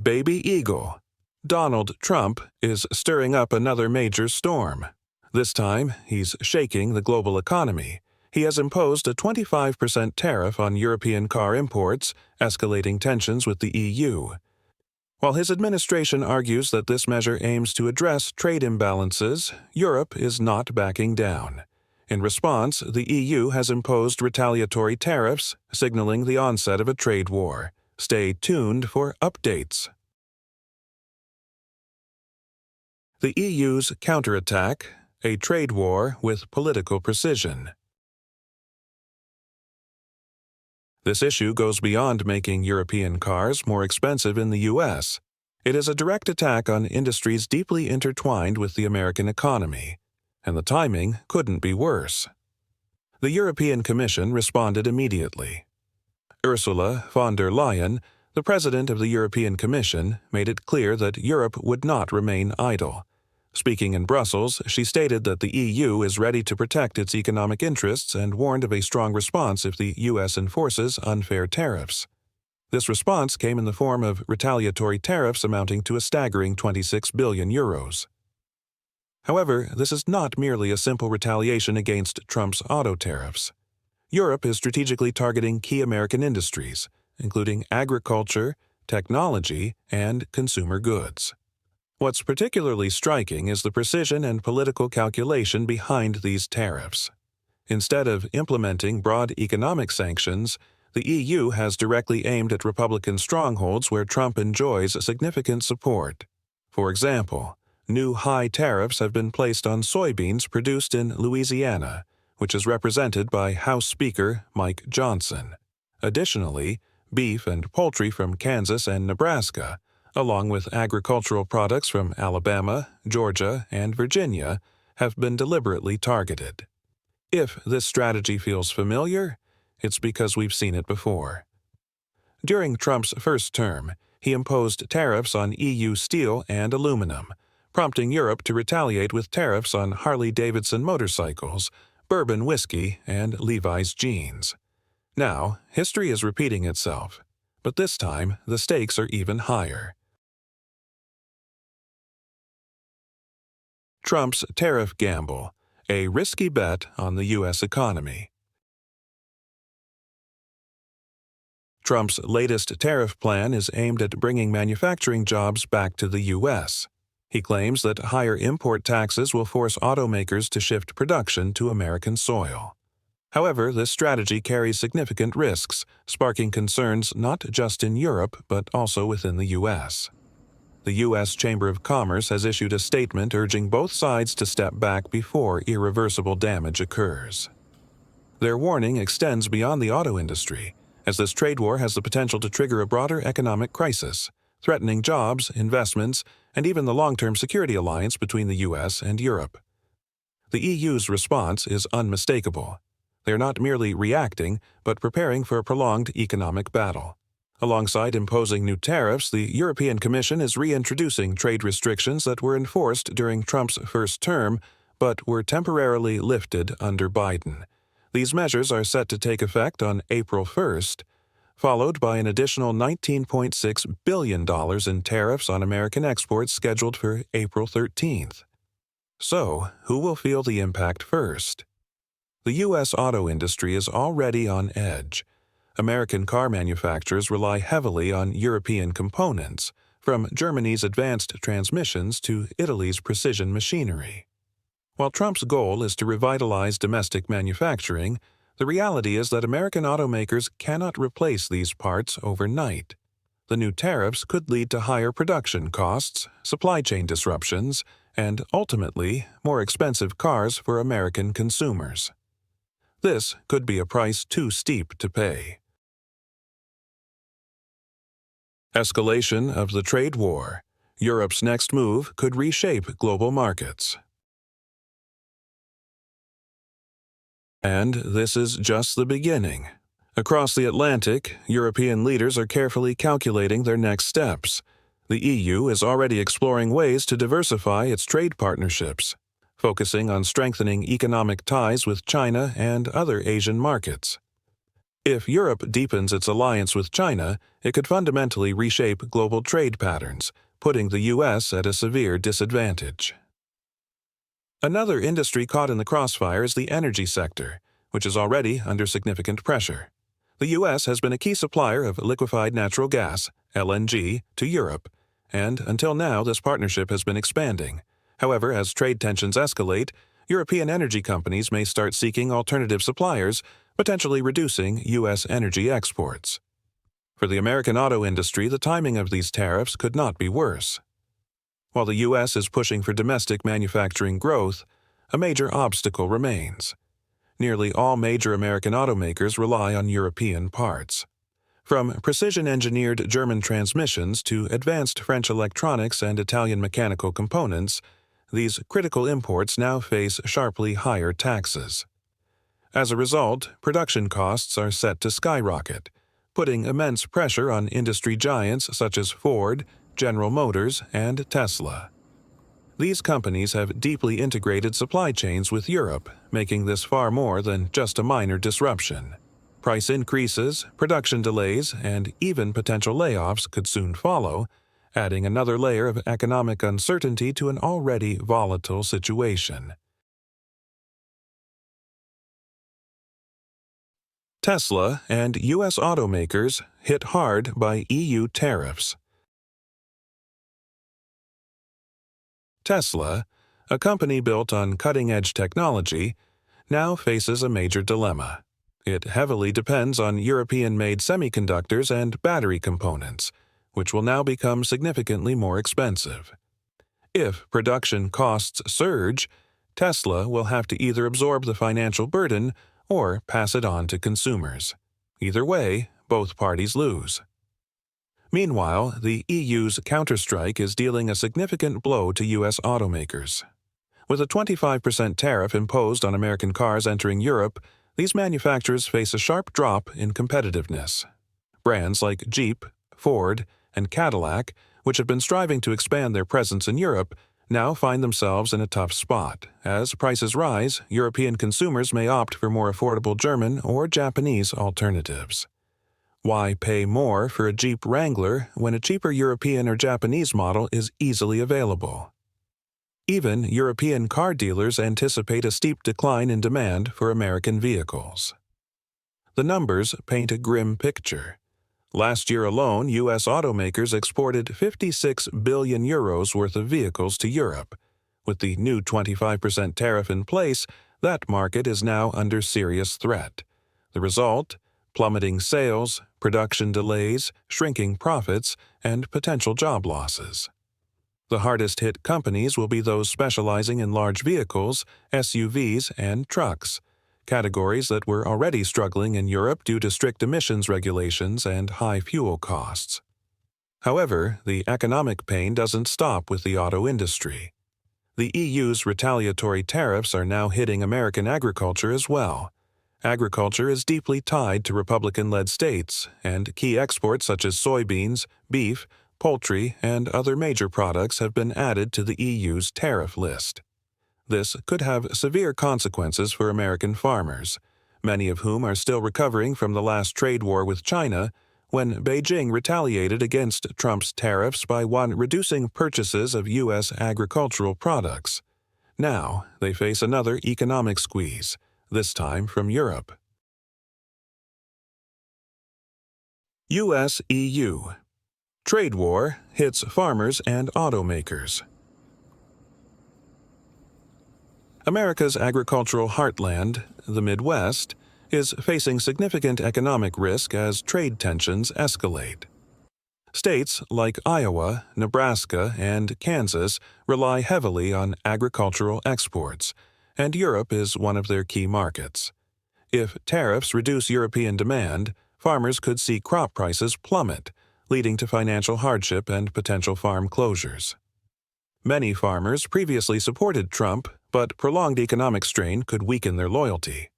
Baby Eagle. Donald Trump is stirring up another major storm. This time, he's shaking the global economy. He has imposed a 25% tariff on European car imports, escalating tensions with the EU. While his administration argues that this measure aims to address trade imbalances, Europe is not backing down. In response, the EU has imposed retaliatory tariffs, signaling the onset of a trade war. Stay tuned for updates. The EU's Counterattack, a trade war with political precision. This issue goes beyond making European cars more expensive in the U.S. It is a direct attack on industries deeply intertwined with the American economy, and the timing couldn't be worse. The European Commission responded immediately. Ursula von der Leyen, the President of the European Commission, made it clear that Europe would not remain idle. Speaking in Brussels, she stated that the EU is ready to protect its economic interests and warned of a strong response if the U.S. enforces unfair tariffs. This response came in the form of retaliatory tariffs amounting to a staggering 26 billion euros. However, this is not merely a simple retaliation against Trump's auto tariffs. Europe is strategically targeting key American industries, including agriculture, technology, and consumer goods. What's particularly striking is the precision and political calculation behind these tariffs. Instead of implementing broad economic sanctions, the EU has directly aimed at Republican strongholds where Trump enjoys significant support. For example, new high tariffs have been placed on soybeans produced in Louisiana, which is represented by House Speaker Mike Johnson. Additionally, beef and poultry from Kansas and Nebraska, along with agricultural products from Alabama, Georgia, and Virginia, have been deliberately targeted. If this strategy feels familiar, it's because we've seen it before. During Trump's first term, he imposed tariffs on EU steel and aluminum, prompting Europe to retaliate with tariffs on Harley-Davidson motorcycles, bourbon whiskey, and Levi's jeans. Now, history is repeating itself, but this time the stakes are even higher. Trump's tariff gamble, a risky bet on the U.S. economy. Trump's latest tariff plan is aimed at bringing manufacturing jobs back to the U.S. He claims that higher import taxes will force automakers to shift production to American soil. However, this strategy carries significant risks, sparking concerns not just in Europe but also within the U.S. The U.S. Chamber of Commerce has issued a statement urging both sides to step back before irreversible damage occurs. Their warning extends beyond the auto industry, as this trade war has the potential to trigger a broader economic crisis, threatening jobs, investments, and even the long-term security alliance between the U.S. and Europe. The EU's response is unmistakable. They are not merely reacting, but preparing for a prolonged economic battle. Alongside imposing new tariffs, the European Commission is reintroducing trade restrictions that were enforced during Trump's first term, but were temporarily lifted under Biden. These measures are set to take effect on April 1st, followed by an additional $19.6 billion in tariffs on American exports scheduled for April 13th. So, who will feel the impact first? The U.S. auto industry is already on edge. American car manufacturers rely heavily on European components, from Germany's advanced transmissions to Italy's precision machinery. While Trump's goal is to revitalize domestic manufacturing, the reality is that American automakers cannot replace these parts overnight. The new tariffs could lead to higher production costs, supply chain disruptions, and ultimately, more expensive cars for American consumers. This could be a price too steep to pay. Escalation of the trade war. Europe's next move could reshape global markets. And this is just the beginning. Across the Atlantic, European leaders are carefully calculating their next steps. The EU is already exploring ways to diversify its trade partnerships, focusing on strengthening economic ties with China and other Asian markets. If Europe deepens its alliance with China, it could fundamentally reshape global trade patterns, putting the U.S. at a severe disadvantage. Another industry caught in the crossfire is the energy sector, which is already under significant pressure. The U.S. has been a key supplier of liquefied natural gas, LNG, to Europe, and until now this partnership has been expanding. However, as trade tensions escalate, European energy companies may start seeking alternative suppliers, potentially reducing U.S. energy exports. For the American auto industry, the timing of these tariffs could not be worse. While the U.S. is pushing for domestic manufacturing growth, a major obstacle remains. Nearly all major American automakers rely on European parts. From precision-engineered German transmissions to advanced French electronics and Italian mechanical components, these critical imports now face sharply higher taxes. As a result, production costs are set to skyrocket, putting immense pressure on industry giants such as Ford, General Motors, and Tesla. These companies have deeply integrated supply chains with Europe, making this far more than just a minor disruption. Price increases, production delays, and even potential layoffs could soon follow, adding another layer of economic uncertainty to an already volatile situation. Tesla and U.S. automakers hit hard by EU tariffs. Tesla, a company built on cutting-edge technology, now faces a major dilemma. It heavily depends on European-made semiconductors and battery components, which will now become significantly more expensive. If production costs surge, Tesla will have to either absorb the financial burden or pass it on to consumers. Either way, both parties lose. Meanwhile, the EU's counterstrike is dealing a significant blow to U.S. automakers. With a 25% tariff imposed on American cars entering Europe, these manufacturers face a sharp drop in competitiveness. Brands like Jeep, Ford, and Cadillac, which have been striving to expand their presence in Europe, now find themselves in a tough spot. As prices rise, European consumers may opt for more affordable German or Japanese alternatives. Why pay more for a Jeep Wrangler when a cheaper European or Japanese model is easily available? Even European car dealers anticipate a steep decline in demand for American vehicles. The numbers paint a grim picture. Last year alone, U.S. automakers exported 56 billion euros worth of vehicles to Europe. With the new 25% tariff in place, that market is now under serious threat. The result? Plummeting sales, production delays, shrinking profits, and potential job losses. The hardest-hit companies will be those specializing in large vehicles, SUVs, and trucks, categories that were already struggling in Europe due to strict emissions regulations and high fuel costs. However, the economic pain doesn't stop with the auto industry. The EU's retaliatory tariffs are now hitting American agriculture as well. Agriculture is deeply tied to Republican-led states, and key exports such as soybeans, beef, poultry, and other major products have been added to the EU's tariff list. This could have severe consequences for American farmers, many of whom are still recovering from the last trade war with China, when Beijing retaliated against Trump's tariffs by reducing purchases of U.S. agricultural products. Now, they face another economic squeeze, this time from Europe. U.S.-EU Trade war hits farmers and automakers. America's agricultural heartland, the Midwest, is facing significant economic risk as trade tensions escalate. States like Iowa, Nebraska, and Kansas rely heavily on agricultural exports, and Europe is one of their key markets. If tariffs reduce European demand, farmers could see crop prices plummet, leading to financial hardship and potential farm closures. Many farmers previously supported Trump, but prolonged economic strain could weaken their loyalty.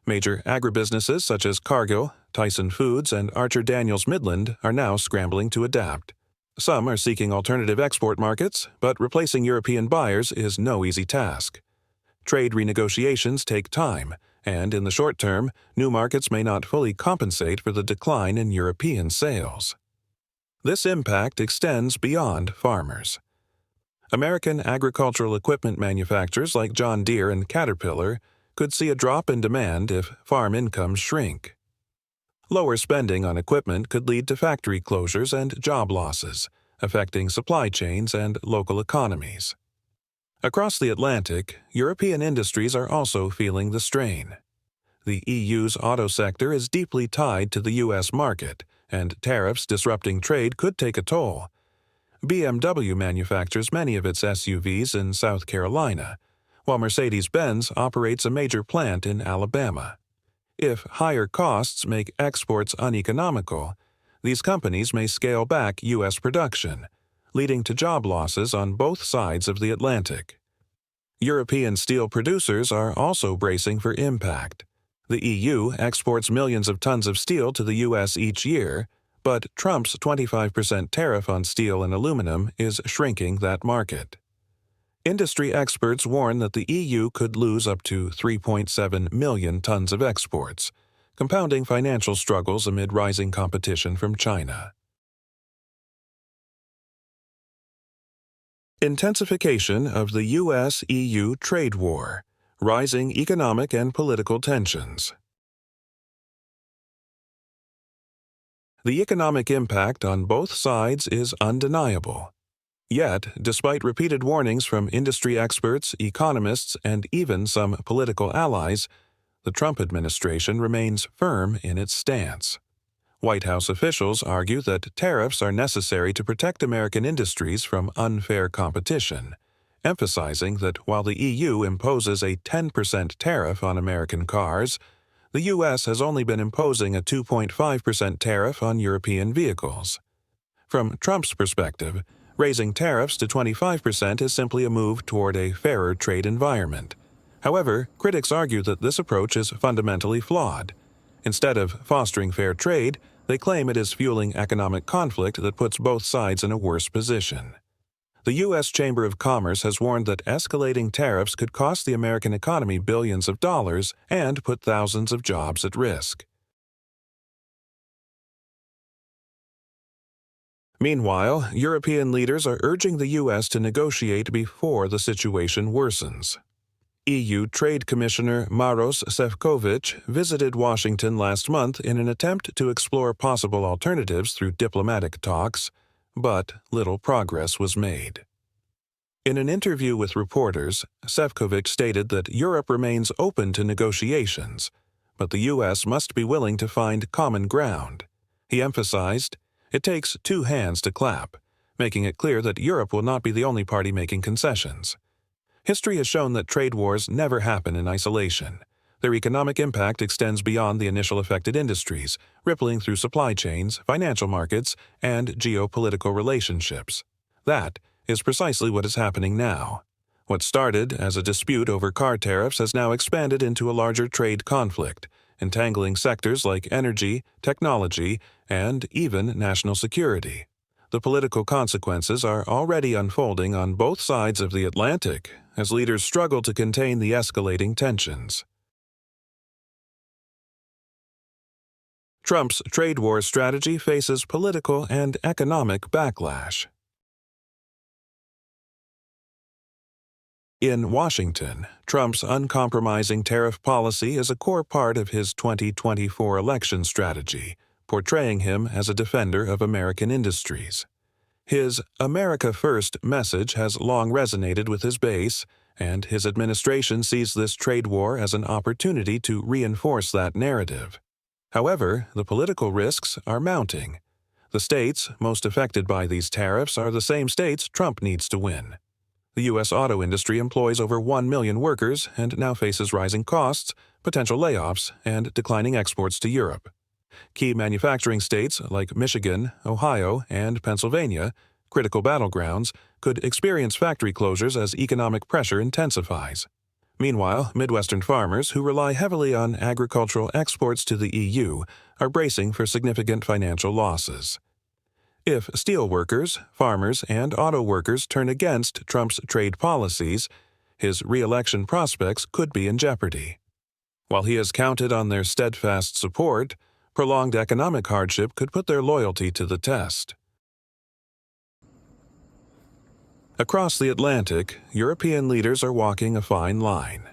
Major agribusinesses such as Cargill, Tyson Foods, and Archer Daniels Midland are now scrambling to adapt. Some are seeking alternative export markets, but replacing European buyers is no easy task. Trade renegotiations take time, and in the short term, new markets may not fully compensate for the decline in European sales. This impact extends beyond farmers. American agricultural equipment manufacturers like John Deere and Caterpillar could see a drop in demand if farm incomes shrink. Lower spending on equipment could lead to factory closures and job losses, affecting supply chains and local economies. Across the Atlantic, European industries are also feeling the strain. The EU's auto sector is deeply tied to the U.S. market, and tariffs disrupting trade could take a toll. BMW manufactures many of its SUVs in South Carolina, while Mercedes-Benz operates a major plant in Alabama. If higher costs make exports uneconomical, these companies may scale back U.S. production, leading to job losses on both sides of the Atlantic. European steel producers are also bracing for impact. The EU exports millions of tons of steel to the U.S. each year, but Trump's 25% tariff on steel and aluminum is shrinking that market. Industry experts warn that the EU could lose up to 3.7 million tons of exports, compounding financial struggles amid rising competition from China. Intensification of the U.S.-EU trade war, rising economic and political tensions. The economic impact on both sides is undeniable. Yet, despite repeated warnings from industry experts, economists, and even some political allies, the Trump administration remains firm in its stance. White House officials argue that tariffs are necessary to protect American industries from unfair competition, emphasizing that while the EU imposes a 10% tariff on American cars, the U.S. has only been imposing a 2.5% tariff on European vehicles. From Trump's perspective, raising tariffs to 25% is simply a move toward a fairer trade environment. However, critics argue that this approach is fundamentally flawed. Instead of fostering fair trade, they claim it is fueling economic conflict that puts both sides in a worse position. The U.S. Chamber of Commerce has warned that escalating tariffs could cost the American economy billions of dollars and put thousands of jobs at risk. Meanwhile, European leaders are urging the U.S. to negotiate before the situation worsens. EU Trade Commissioner Maros Sefcovic visited Washington last month in an attempt to explore possible alternatives through diplomatic talks, but little progress was made. In an interview with reporters, Sefcovic stated that Europe remains open to negotiations, but the U.S. must be willing to find common ground. He emphasized, "It takes two hands to clap," making it clear that Europe will not be the only party making concessions. History has shown that trade wars never happen in isolation. Their economic impact extends beyond the initial affected industries, rippling through supply chains, financial markets, and geopolitical relationships. That is precisely what is happening now. What started as a dispute over car tariffs has now expanded into a larger trade conflict, entangling sectors like energy, technology, and even national security. The political consequences are already unfolding on both sides of the Atlantic as leaders struggle to contain the escalating tensions. Trump's trade war strategy faces political and economic backlash. In Washington, Trump's uncompromising tariff policy is a core part of his 2024 election strategy, portraying him as a defender of American industries. His America First message has long resonated with his base, and his administration sees this trade war as an opportunity to reinforce that narrative. However, the political risks are mounting. The states most affected by these tariffs are the same states Trump needs to win. The U.S. auto industry employs over 1 million workers and now faces rising costs, potential layoffs, and declining exports to Europe. Key manufacturing states like Michigan, Ohio, and Pennsylvania, critical battlegrounds, could experience factory closures as economic pressure intensifies. Meanwhile, Midwestern farmers who rely heavily on agricultural exports to the EU are bracing for significant financial losses. If steel workers, farmers, and auto workers turn against Trump's trade policies, his re-election prospects could be in jeopardy. While he has counted on their steadfast support, prolonged economic hardship could put their loyalty to the test. Across the Atlantic, European leaders are walking a fine line.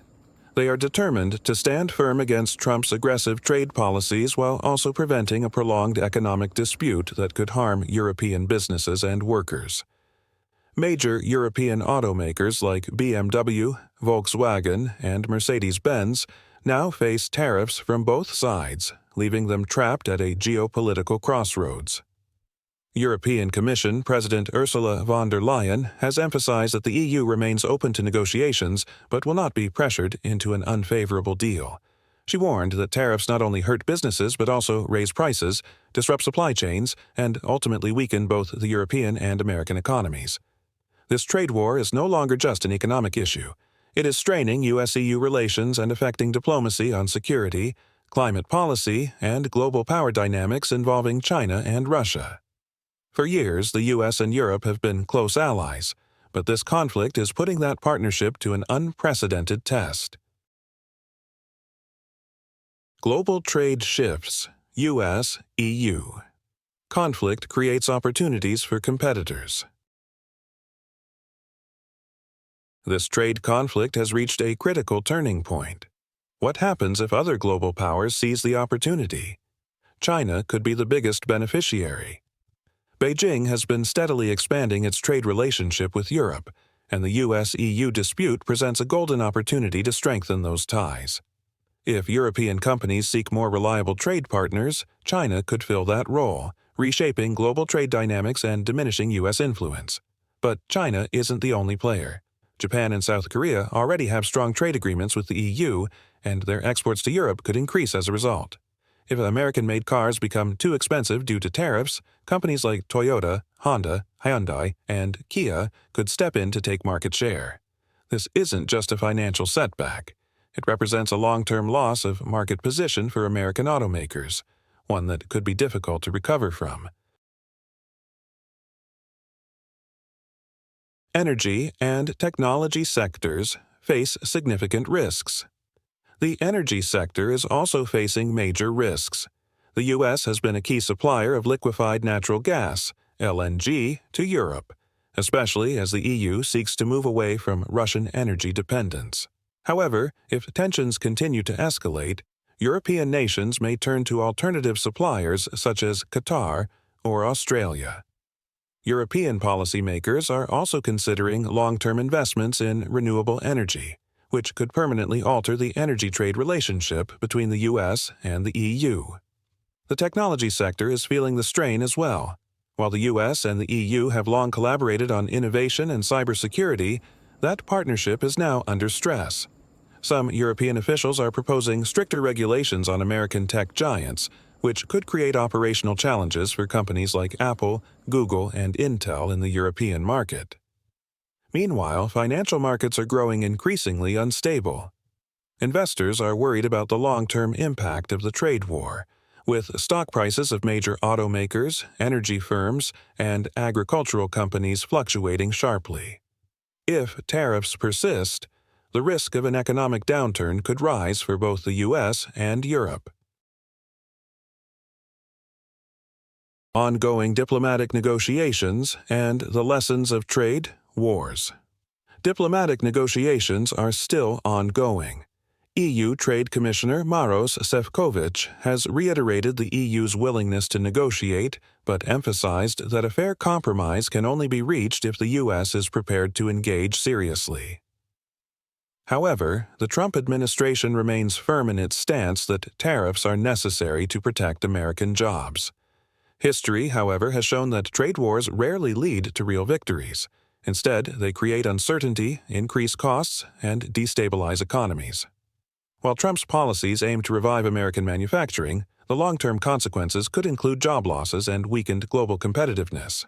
They are determined to stand firm against Trump's aggressive trade policies while also preventing a prolonged economic dispute that could harm European businesses and workers. Major European automakers like BMW, Volkswagen, and Mercedes-Benz now face tariffs from both sides, leaving them trapped at a geopolitical crossroads. European Commission President Ursula von der Leyen has emphasized that the EU remains open to negotiations but will not be pressured into an unfavorable deal. She warned that tariffs not only hurt businesses but also raise prices, disrupt supply chains, and ultimately weaken both the European and American economies. This trade war is no longer just an economic issue. It is straining US-EU relations and affecting diplomacy on security, climate policy, and global power dynamics involving China and Russia. For years, the US and Europe have been close allies, but this conflict is putting that partnership to an unprecedented test. Global trade shifts, US-EU. Conflict creates opportunities for competitors. This trade conflict has reached a critical turning point. What happens if other global powers seize the opportunity? China could be the biggest beneficiary. Beijing has been steadily expanding its trade relationship with Europe, and the US-EU dispute presents a golden opportunity to strengthen those ties. If European companies seek more reliable trade partners, China could fill that role, reshaping global trade dynamics and diminishing US influence. But China isn't the only player. Japan and South Korea already have strong trade agreements with the EU, and their exports to Europe could increase as a result. If American-made cars become too expensive due to tariffs, companies like Toyota, Honda, Hyundai, and Kia could step in to take market share. This isn't just a financial setback. It represents a long-term loss of market position for American automakers, one that could be difficult to recover from. Energy and technology sectors face significant risks. The energy sector is also facing major risks. The U.S. has been a key supplier of liquefied natural gas, LNG, to Europe, especially as the EU seeks to move away from Russian energy dependence. However, if tensions continue to escalate, European nations may turn to alternative suppliers such as Qatar or Australia. European policymakers are also considering long-term investments in renewable energy, which could permanently alter the energy trade relationship between the U.S. and the EU. The technology sector is feeling the strain as well. While the U.S. and the EU have long collaborated on innovation and cybersecurity, that partnership is now under stress. Some European officials are proposing stricter regulations on American tech giants, which could create operational challenges for companies like Apple, Google, and Intel in the European market. Meanwhile, financial markets are growing increasingly unstable. Investors are worried about the long-term impact of the trade war, with stock prices of major automakers, energy firms, and agricultural companies fluctuating sharply. If tariffs persist, the risk of an economic downturn could rise for both the U.S. and Europe. Ongoing diplomatic negotiations and the lessons of trade wars. Diplomatic negotiations are still ongoing. EU Trade Commissioner Maros Sefcovic has reiterated the EU's willingness to negotiate, but emphasized that a fair compromise can only be reached if the U.S. is prepared to engage seriously. However, the Trump administration remains firm in its stance that tariffs are necessary to protect American jobs. History, however, has shown that trade wars rarely lead to real victories. Instead, they create uncertainty, increase costs, and destabilize economies. While Trump's policies aim to revive American manufacturing, the long-term consequences could include job losses and weakened global competitiveness.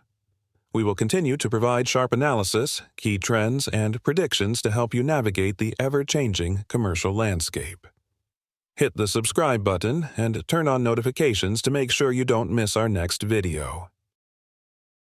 We will continue to provide sharp analysis, key trends, and predictions to help you navigate the ever-changing commercial landscape. Hit the subscribe button and turn on notifications to make sure you don't miss our next video.